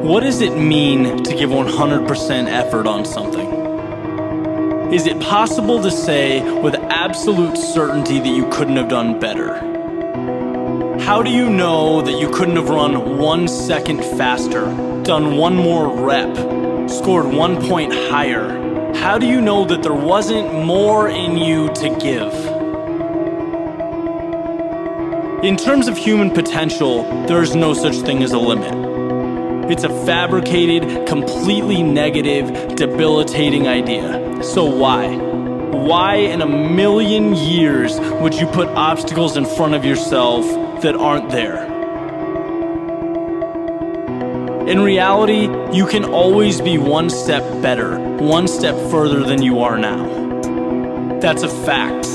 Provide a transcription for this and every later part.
What does it mean to give 100% effort on something? Is it possible to say with absolute certainty that you couldn't have done better? How do you know that you couldn't have run 1 second faster, done 1 more rep, scored 1 point higher? How do you know that there wasn't more in you to give? In terms of human potential, there is no such thing as a limit. It's a fabricated, completely negative, debilitating idea. So why? Why in a million years would you put obstacles in front of yourself that aren't there? In reality, you can always be 1 step better, 1 step further than you are now. That's a fact.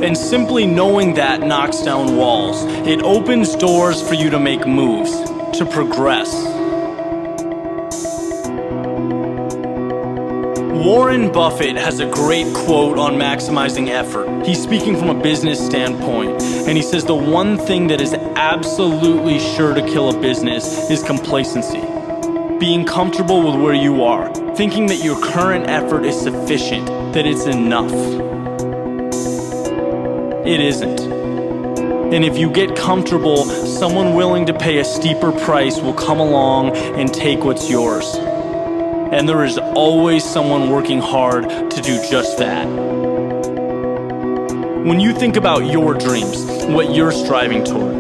And simply knowing that knocks down walls. It opens doors for you to make moves, to progress. Warren Buffett has a great quote on maximizing effort. He's speaking from a business standpoint, and he says the one thing that is absolutely sure to kill a business is complacency. Being comfortable with where you are, thinking that your current effort is sufficient, that it's enough. It isn't. And if you get comfortable, someone willing to pay a steeper price will come along and take what's yours. And there is always someone working hard to do just that. When you think about your dreams, what you're striving toward,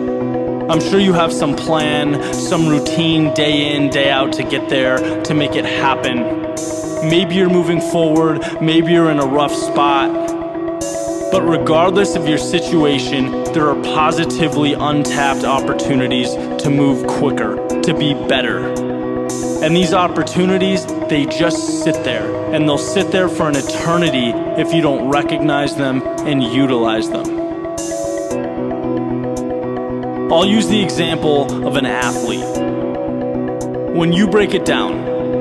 I'm sure you have some plan, some routine day in, day out to get there, to make it happen. Maybe you're moving forward, maybe you're in a rough spot. But regardless of your situation, there are positively untapped opportunities to move quicker, to be better. And these opportunities, they just sit there, and they'll sit there for an eternity if you don't recognize them and utilize them. I'll use the example of an athlete. When you break it down,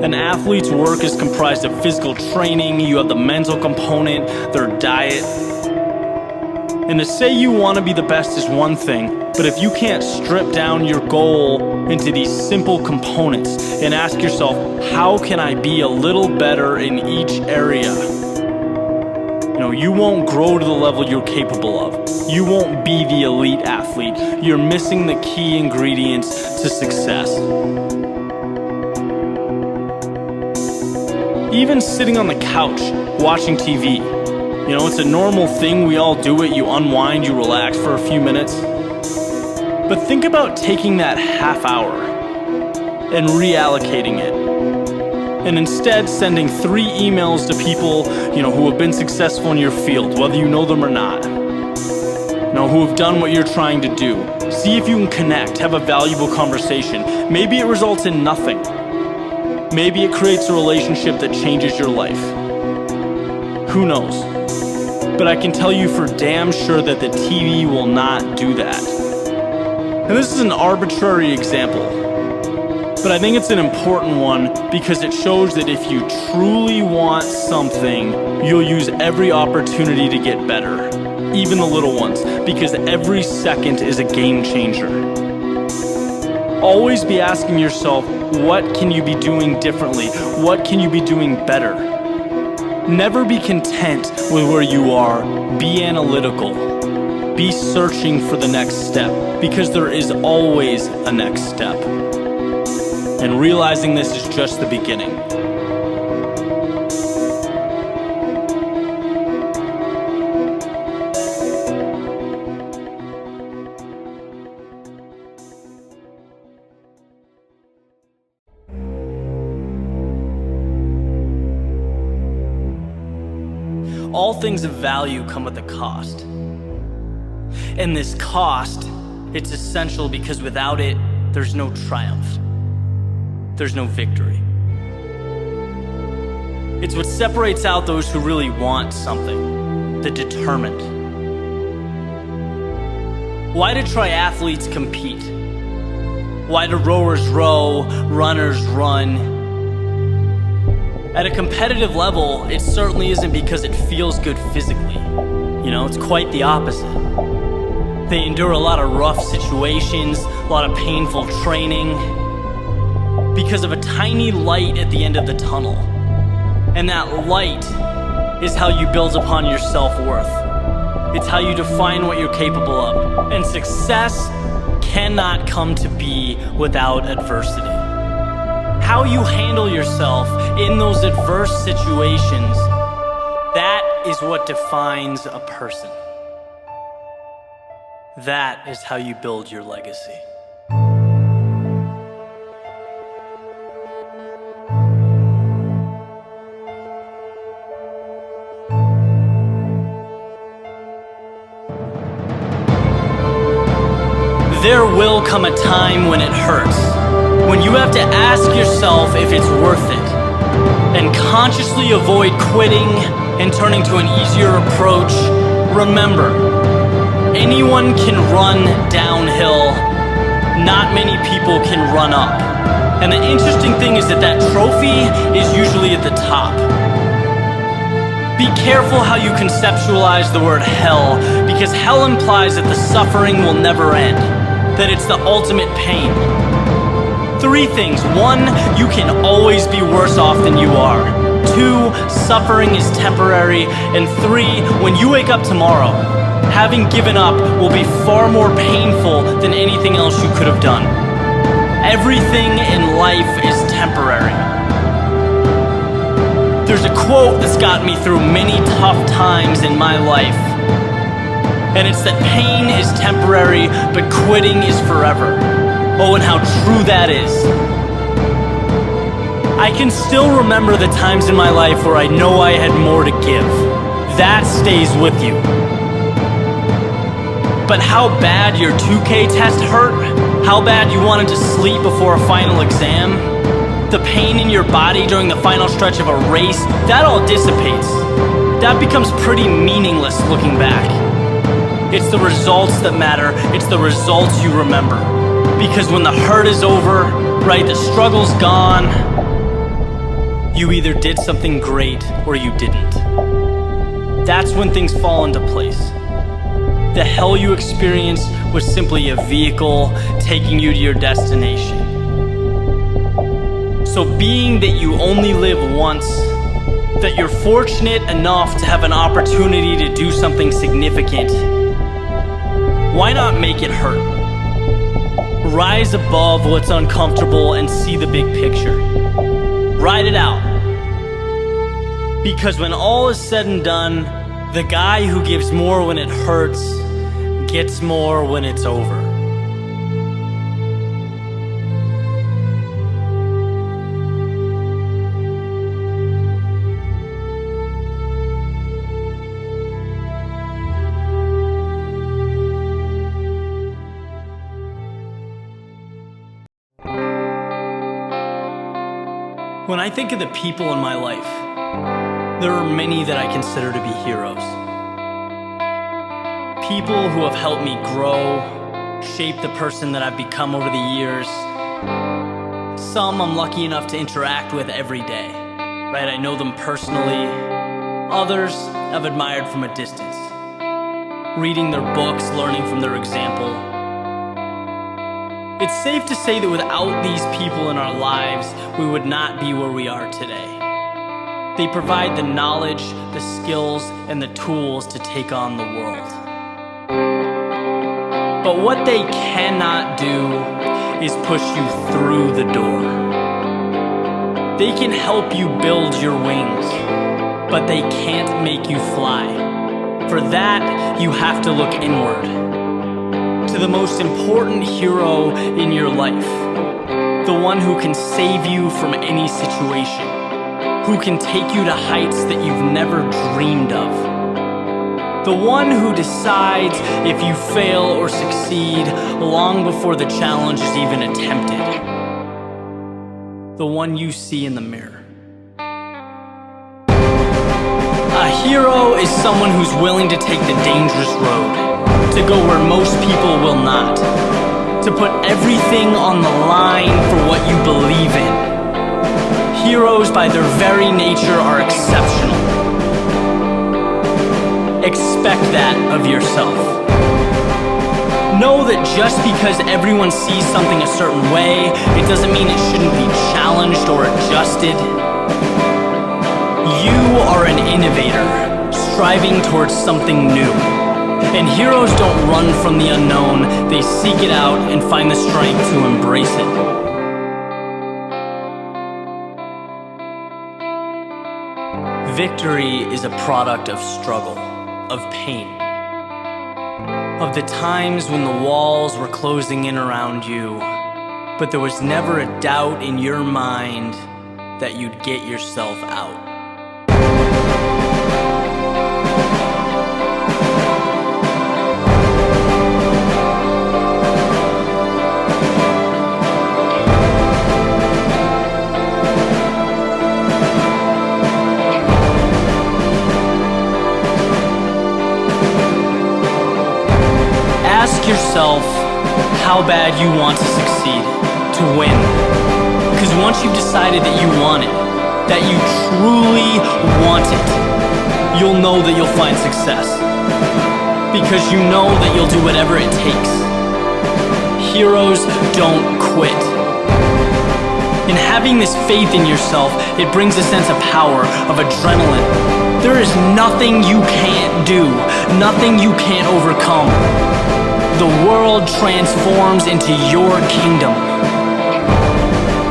an athlete's work is comprised of physical training, you have the mental component, their diet. And to say you want to be the best is one thing, but if you can't strip down your goal into these simple components and ask yourself, how can I be a little better in each area? You won't grow to the level you're capable of. You won't be the elite athlete. You're missing the key ingredients to success. Even sitting on the couch, watching TV, it's a normal thing, we all do it, you unwind, you relax for a few minutes. But think about taking that half hour and reallocating it. And instead sending 3 emails to people, who have been successful in your field, whether you know them or not. Who have done what you're trying to do. See if you can connect, have a valuable conversation. Maybe it results in nothing. Maybe it creates a relationship that changes your life. Who knows? But I can tell you for damn sure that the TV will not do that. And this is an arbitrary example, but I think it's an important one because it shows that if you truly want something, you'll use every opportunity to get better, even the little ones, because every second is a game changer. Always be asking yourself, what can you be doing differently? What can you be doing better? Never be content with where you are. Be analytical. Be searching for the next step, because there is always a next step. And realizing this is just the beginning. All things of value come with a cost. And this cost, it's essential because without it, there's no triumph. There's no victory. It's what separates out those who really want something, the determined. Why do triathletes compete? Why do rowers row, runners run? At a competitive level, it certainly isn't because it feels good physically. It's quite the opposite. They endure a lot of rough situations, a lot of painful training. because of a tiny light at the end of the tunnel. And that light is how you build upon your self-worth. It's how you define what you're capable of. And success cannot come to be without adversity. How you handle yourself in those adverse situations, that is what defines a person. That is how you build your legacy. There will come a time when it hurts, when you have to ask yourself if it's worth it, and consciously avoid quitting and turning to an easier approach. Remember, anyone can run downhill, not many people can run up. And the interesting thing is that trophy is usually at the top. Be careful how you conceptualize the word hell, because hell implies that the suffering will never end, that it's the ultimate pain. 3 things. 1, you can always be worse off than you are. 2, suffering is temporary. And 3, when you wake up tomorrow, having given up will be far more painful than anything else you could have done. Everything in life is temporary. There's a quote that's got me through many tough times in my life. And it's that pain is temporary, but quitting is forever. Oh, and how true that is. I can still remember the times in my life where I know I had more to give. That stays with you. But how bad your 2K test hurt, how bad you wanted to sleep before a final exam, the pain in your body during the final stretch of a race, that all dissipates. That becomes pretty meaningless looking back. It's the results that matter. It's the results you remember. Because when the hurt is over, right, the struggle's gone, you either did something great or you didn't. That's when things fall into place. The hell you experienced was simply a vehicle taking you to your destination. So being that you only live once, that you're fortunate enough to have an opportunity to do something significant, why not make it hurt? Rise above what's uncomfortable and see the big picture. Ride it out. Because when all is said and done, the guy who gives more when it hurts gets more when it's over. When I think of the people in my life, there are many that I consider to be heroes. People who have helped me grow, shape the person that I've become over the years. Some I'm lucky enough to interact with every day, right? I know them personally. Others I've admired from a distance, reading their books, learning from their example. It's safe to say that without these people in our lives, we would not be where we are today. They provide the knowledge, the skills, and the tools to take on the world. But what they cannot do is push you through the door. They can help you build your wings, but they can't make you fly. For that, you have to look inward, to the most important hero in your life, the one who can save you from any situation, who can take you to heights that you've never dreamed of, the one who decides if you fail or succeed long before the challenge is even attempted, the one you see in the mirror. A hero is someone who's willing to take the dangerous road, to go where most people will not, to put everything on the line for what you believe in. Heroes by their very nature are exceptional. Expect that of yourself. Know that just because everyone sees something a certain way, it doesn't mean it shouldn't be challenged or adjusted. You are an innovator, striving towards something new. And heroes don't run from the unknown, they seek it out and find the strength to embrace it. Victory is a product of struggle, of pain, of the times when the walls were closing in around you, but there was never a doubt in your mind that you'd get yourself out. Ask yourself how bad you want to succeed, to win. Because once you've decided that you want it, that you truly want it, you'll know that you'll find success. Because you know that you'll do whatever it takes. Heroes don't quit. And having this faith in yourself, it brings a sense of power, of adrenaline. There is nothing you can't do, nothing you can't overcome. The world transforms into your kingdom.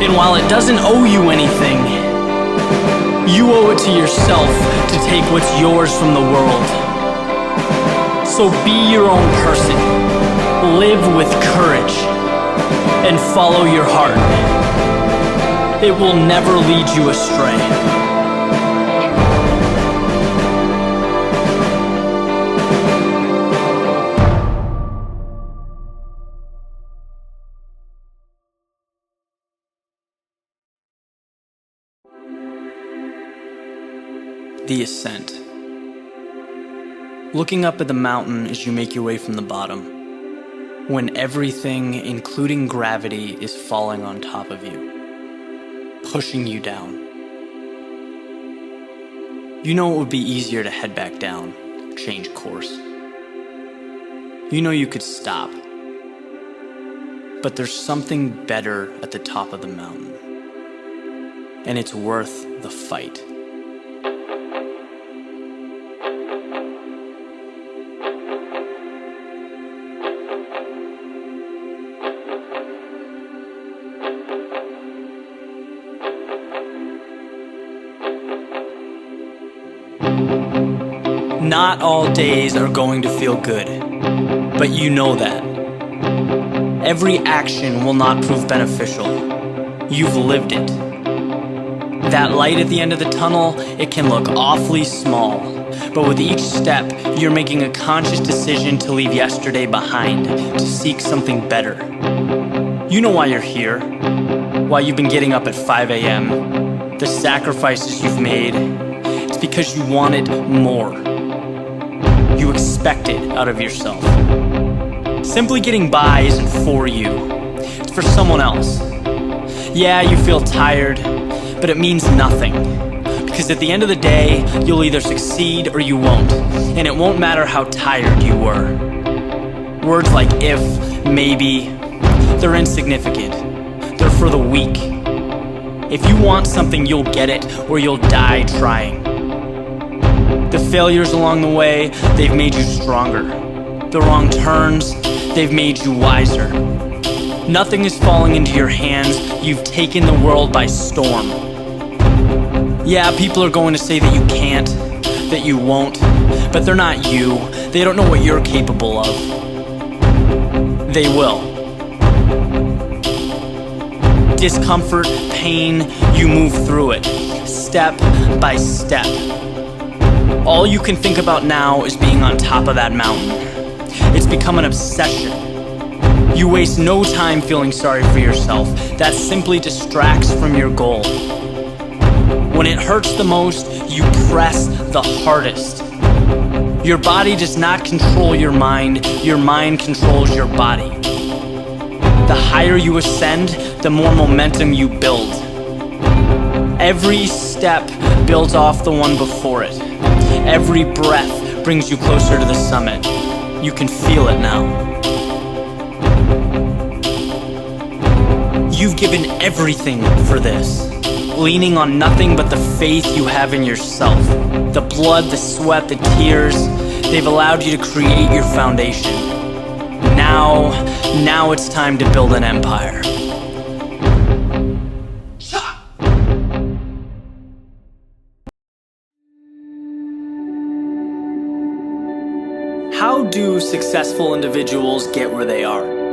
And while it doesn't owe you anything, you owe it to yourself to take what's yours from the world. So be your own person, live with courage, and follow your heart. It will never lead you astray. The ascent. Looking up at the mountain as you make your way from the bottom, when everything, including gravity, is falling on top of you, pushing you down. You know it would be easier to head back down, change course. You know you could stop. But there's something better at the top of the mountain, and it's worth the fight. Not all days are going to feel good, but you know that. Every action will not prove beneficial. You've lived it. That light at the end of the tunnel, it can look awfully small, but with each step, you're making a conscious decision to leave yesterday behind, to seek something better. You know why you're here, why you've been getting up at 5 a.m., the sacrifices you've made. It's because you wanted more. You expect it out of yourself. Simply getting by isn't for you. It's for someone else. Yeah, you feel tired, but it means nothing. Because at the end of the day, you'll either succeed or you won't. And it won't matter how tired you were. Words like if, maybe, they're insignificant. They're for the weak. If you want something, you'll get it, or you'll die trying. The failures along the way, they've made you stronger. The wrong turns, they've made you wiser. Nothing is falling into your hands. You've taken the world by storm. Yeah, people are going to say that you can't, that you won't, but they're not you. They don't know what you're capable of. They will. Discomfort, pain, you move through it, step by step. All you can think about now is being on top of that mountain. It's become an obsession. You waste no time feeling sorry for yourself. That simply distracts from your goal. When it hurts the most, you press the hardest. Your body does not control your mind controls your body. The higher you ascend, the more momentum you build. Every step builds off the one before it. Every breath brings you closer to the summit. You can feel it now. You've given everything for this, leaning on nothing but the faith you have in yourself. The blood, the sweat, the tears, they've allowed you to create your foundation. Now it's time to build an empire. How do successful individuals get where they are?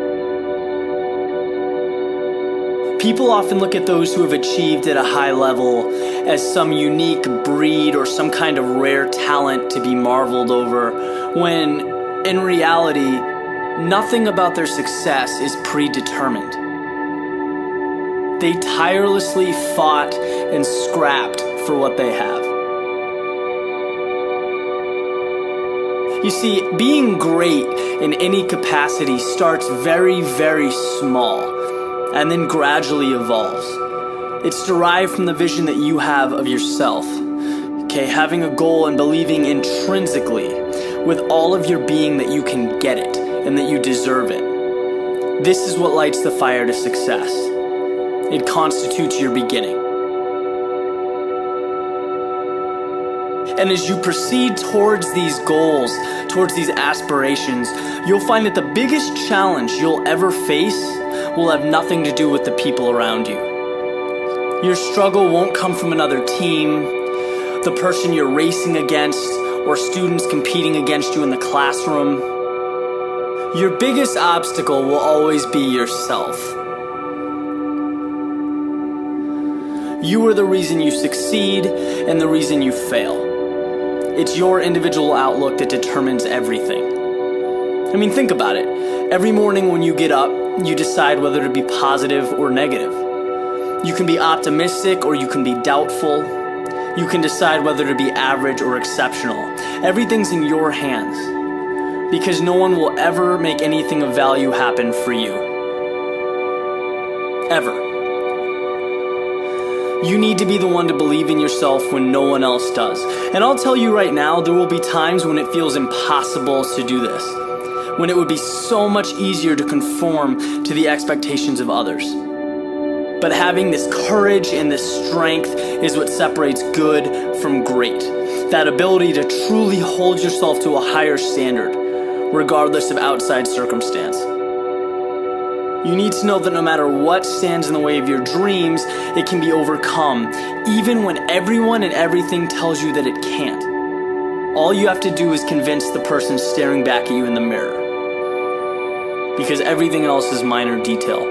People often look at those who have achieved at a high level as some unique breed or some kind of rare talent to be marveled over, when in reality, nothing about their success is predetermined. They tirelessly fought and scrapped for what they have. You see, being great in any capacity starts very, very small and then gradually evolves. It's derived from the vision that you have of yourself. Okay, having a goal and believing intrinsically with all of your being that you can get it and that you deserve it. This is what lights the fire to success. It constitutes your beginning. And as you proceed towards these goals, towards these aspirations, you'll find that the biggest challenge you'll ever face will have nothing to do with the people around you. Your struggle won't come from another team, the person you're racing against, or students competing against you in the classroom. Your biggest obstacle will always be yourself. You are the reason you succeed and the reason you fail. It's your individual outlook that determines everything. I mean, think about it. Every morning when you get up, you decide whether to be positive or negative. You can be optimistic or you can be doubtful. You can decide whether to be average or exceptional. Everything's in your hands, because no one will ever make anything of value happen for you. Ever. You need to be the one to believe in yourself when no one else does. And I'll tell you right now, there will be times when it feels impossible to do this, when it would be so much easier to conform to the expectations of others. But having this courage and this strength is what separates good from great. That ability to truly hold yourself to a higher standard, regardless of outside circumstance. You need to know that no matter what stands in the way of your dreams, it can be overcome, even when everyone and everything tells you that it can't. All you have to do is convince the person staring back at you in the mirror, because everything else is minor detail.